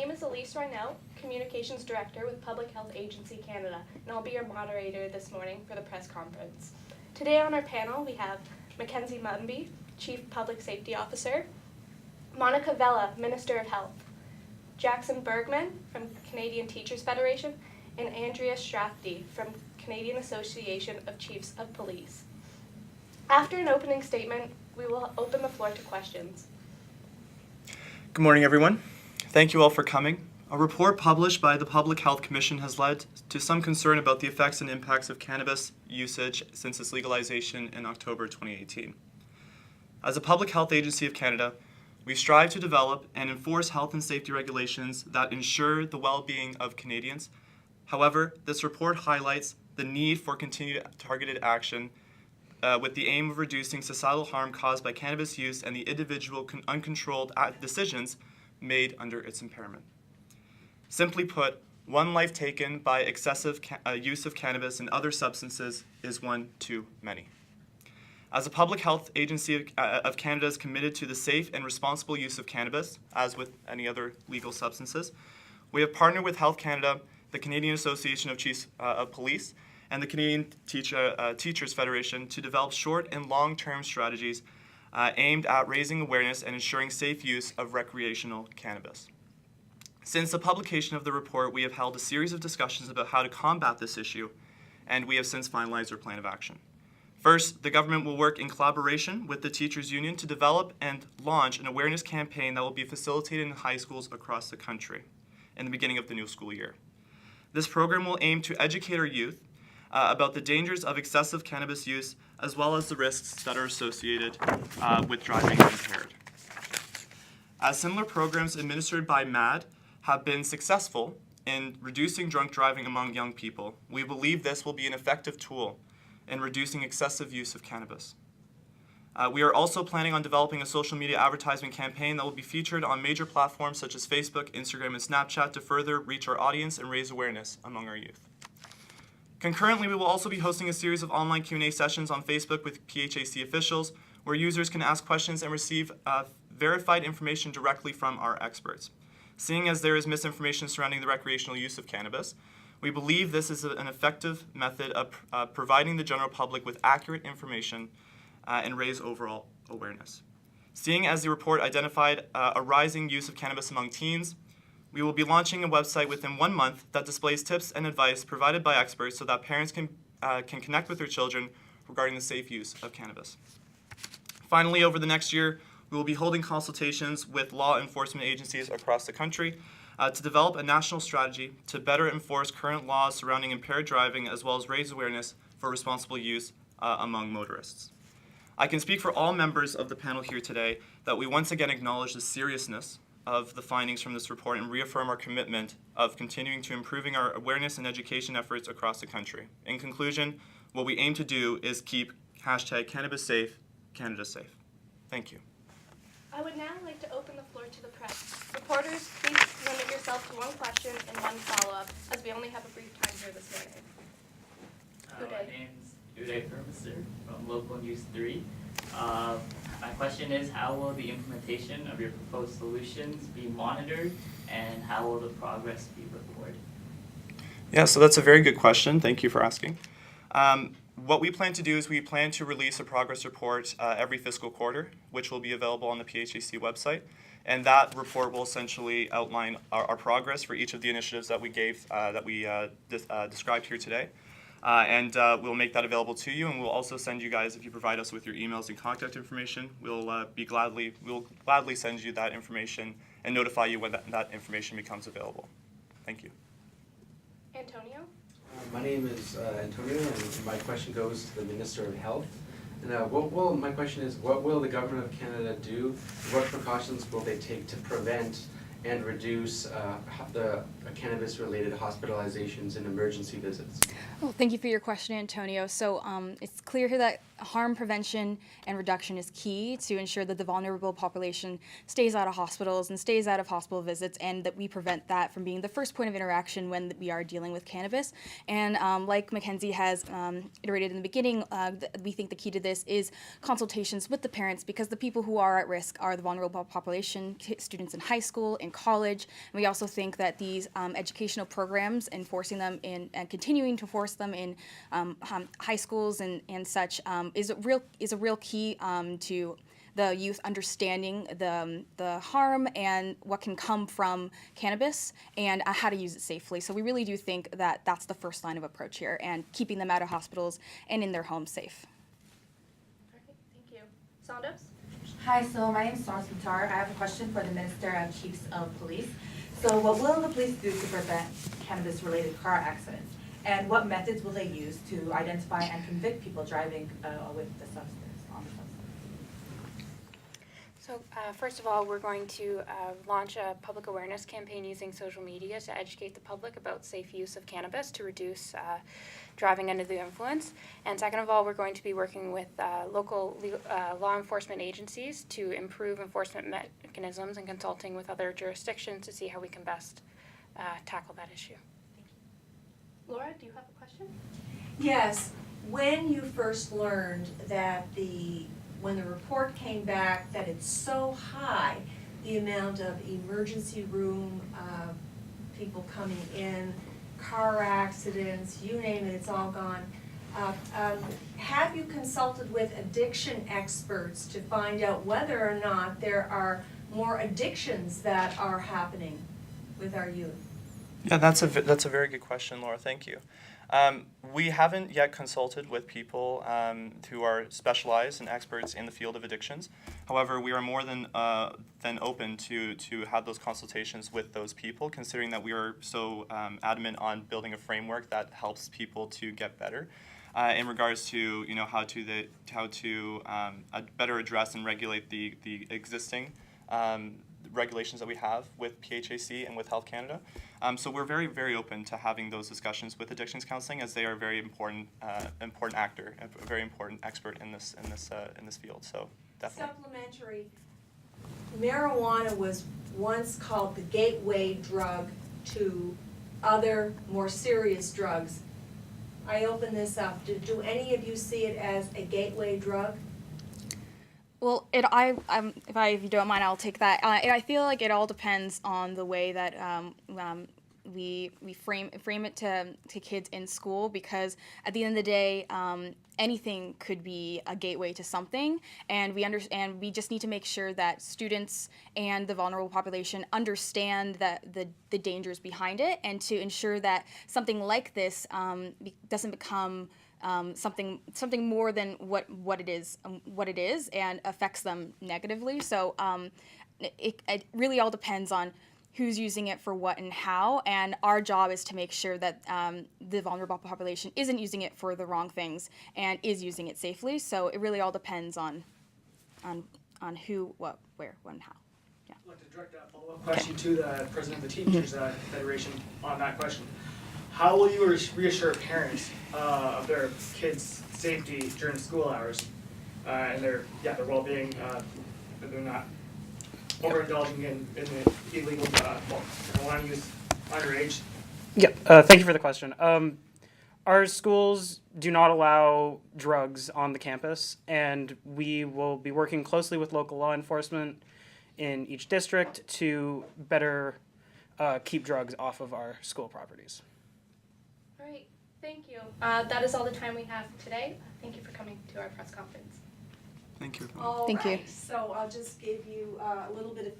name is Elise Reinelt, Communications Director with Public Health Agency Canada, and I'll be your moderator this morning for the press conference. Today on our panel we have Mackenzie Mumby, Chief Public Safety Officer, Monica Vella, Minister of Health, Jackson Bergman from Canadian Teachers Federation, and Andrea Strathdy from Canadian Association of Chiefs of Police. After an opening statement, we will open the floor to questions. Good morning, everyone. Thank you all for coming. A report published by the Public Health Commission has led to some concern about the effects and impacts of cannabis usage since its legalization in October 2018. As a public health agency of Canada, we strive to develop and enforce health and safety regulations that ensure the well-being of Canadians. However, this report highlights the need for continued targeted action with the aim of reducing societal harm caused by cannabis use and the individual uncontrolled decisions made under its impairment. Simply put, one life taken by excessive use of cannabis and other substances is one too many. As a public health agency of Canada is committed to the safe and responsible use of cannabis, as with any other legal substances, we have partnered with Health Canada, the Canadian Association of Chiefs of Police, and the Canadian Teachers Federation to develop short and long-term strategies aimed at raising awareness and ensuring safe use of recreational cannabis. Since the publication of the report, we have held a series of discussions about how to combat this issue, and we have since finalized our plan of action. First, the government will work in collaboration with the Teachers Union to develop and launch an awareness campaign that will be facilitated in high schools across the country in the beginning of the new school year. This program will aim to educate our youth about the dangers of excessive cannabis use, as well as the risks that are associated with driving impaired. As similar programs administered by MAD have been successful in reducing drunk driving among young people, we believe this will be an effective tool in reducing excessive use of cannabis. We are also planning on developing a social media advertisement campaign that will be featured on major platforms such as Facebook, Instagram, and Snapchat to further reach our audience and raise awareness among our youth. Concurrently, we will also be hosting a series of online Q&A sessions on Facebook with PHAC officials, where users can ask questions and receive verified information directly from our experts. Seeing as there is misinformation surrounding the recreational use of cannabis, we believe this is an effective method of providing the general public with accurate information and raise overall awareness. Seeing as the report identified a rising use of cannabis among teens, we will be launching a website within 1 month that displays tips and advice provided by experts so that parents can connect with their children regarding the safe use of cannabis. Finally, over the next year, we will be holding consultations with law enforcement agencies across the country to develop a national strategy to better enforce current laws surrounding impaired driving, as well as raise awareness for responsible use among motorists. I can speak for all members of the panel here today that we once again acknowledge the seriousness of the findings from this report and reaffirm our commitment of continuing to improving our awareness and education efforts across the country. In conclusion, what we aim to do is keep #CannabisSafe, Canada safe. Thank you. I would now like to open the floor to the press. Reporters, please limit yourself to one question and one follow-up, as we only have a brief time here this morning. My name's Uday Permaser from Local News 3. My question is, how will the implementation of your proposed solutions be monitored, and how will the progress be recorded? Yeah, so that's a very good question. Thank you for asking. What we plan to do is we plan to release a progress report every fiscal quarter, which will be available on the PHAC website. And that report will essentially outline our progress for each of the initiatives that we described here today. And we'll make that available to you, and we'll also send you guys, if you provide us with your emails and contact information, we'll gladly send you that information and notify you when that information becomes available. Thank you. Antonio? My name is Antonio, and my question goes to the Minister of Health. And my question is, what will the Government of Canada do? What precautions will they take to prevent and reduce the cannabis-related hospitalizations and emergency visits? Well, thank you for your question, Antonio. So it's clear here that harm prevention and reduction is key to ensure that the vulnerable population stays out of hospitals and stays out of hospital visits, and that we prevent that from being the first point of interaction when we are dealing with cannabis. And like Mackenzie has iterated in the beginning, we think the key to this is consultations with the parents, because the people who are at risk are the vulnerable population, students in high school, in college. And we also think that these educational programs, enforcing them in and continuing to force them in high schools and such, is a real key to the youth understanding the harm and what can come from cannabis, and how to use it safely. So we really do think that that's the first line of approach here, and keeping them out of hospitals and in their homes safe. Okay, thank you. Sandos? Hi, so my name is Sonos Mutar. I have a question for the Minister and Chiefs of Police. So what will the police do to prevent cannabis-related car accidents? And what methods will they use to identify and convict people driving with the substance, on the substance? So first of all, we're going to launch a public awareness campaign using social media to educate the public about safe use of cannabis to reduce driving under the influence. And second of all, we're going to be working with local law enforcement agencies to improve enforcement mechanisms and consulting with other jurisdictions to see how we can best tackle that issue. Laura, do you have a question? Yes, when you first learned that when the report came back that it's so high, the amount of emergency room people coming in, car accidents, you name it, it's all gone. Have you consulted with addiction experts to find out whether or not there are more addictions that are happening with our youth? Yeah, that's a very good question, Laura. Thank you. We haven't yet consulted with people who are specialized and experts in the field of addictions. However, we are more than open to have those consultations with those people, considering that we are so adamant on building a framework that helps people to get better. In regards to how to better address and regulate the existing regulations that we have with PHAC and with Health Canada. So we're very, very open to having those discussions with addictions counseling, as they are a very important actor, a very important expert in this field. So definitely. Supplementary, marijuana was once called the gateway drug to other more serious drugs. I open this up. Do any of you see it as a gateway drug? Well, if you don't mind, I'll take that. I feel like it all depends on the way that we frame it to kids in school, because at the end of the day, anything could be a gateway to something, and we just need to make sure that students and the vulnerable population understand the dangers behind it, and to ensure that something like this doesn't become something more than what it is and affects them negatively. So it really all depends on who's using it for what and how, and our job is to make sure that the vulnerable population isn't using it for the wrong things and is using it safely. So it really all depends on who, what, where, when, how. Yeah. I'd like to direct a follow-up question to the president of the Teachers Federation on that question. How will you reassure parents of their kids' safety during school hours and their well-being, that they're not overindulging in the illegal marijuana use underage? Yeah, thank you for the question. Our schools do not allow drugs on the campus, and we will be working closely with local law enforcement in each district to better keep drugs off of our school properties. All right, thank you. That is all the time we have today. Thank you for coming to our press conference. Thank you. All Thank you. right, so I'll just give you a little bit of